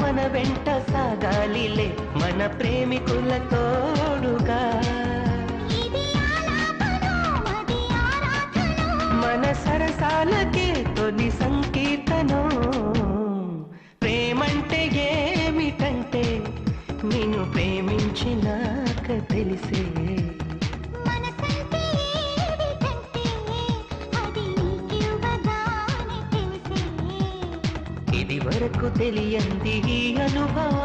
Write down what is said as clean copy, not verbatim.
మన వెంట సాగాలిలే మన ప్రేమికుల తోడుగా మన సరసాలకే తొలి సంకీర్తనం ప్రేమంటే ఏమిటంటే నిన్ను ప్రేమించినాక తెలిసే ఇది వరకు తెలియంది ఈ అనుభవం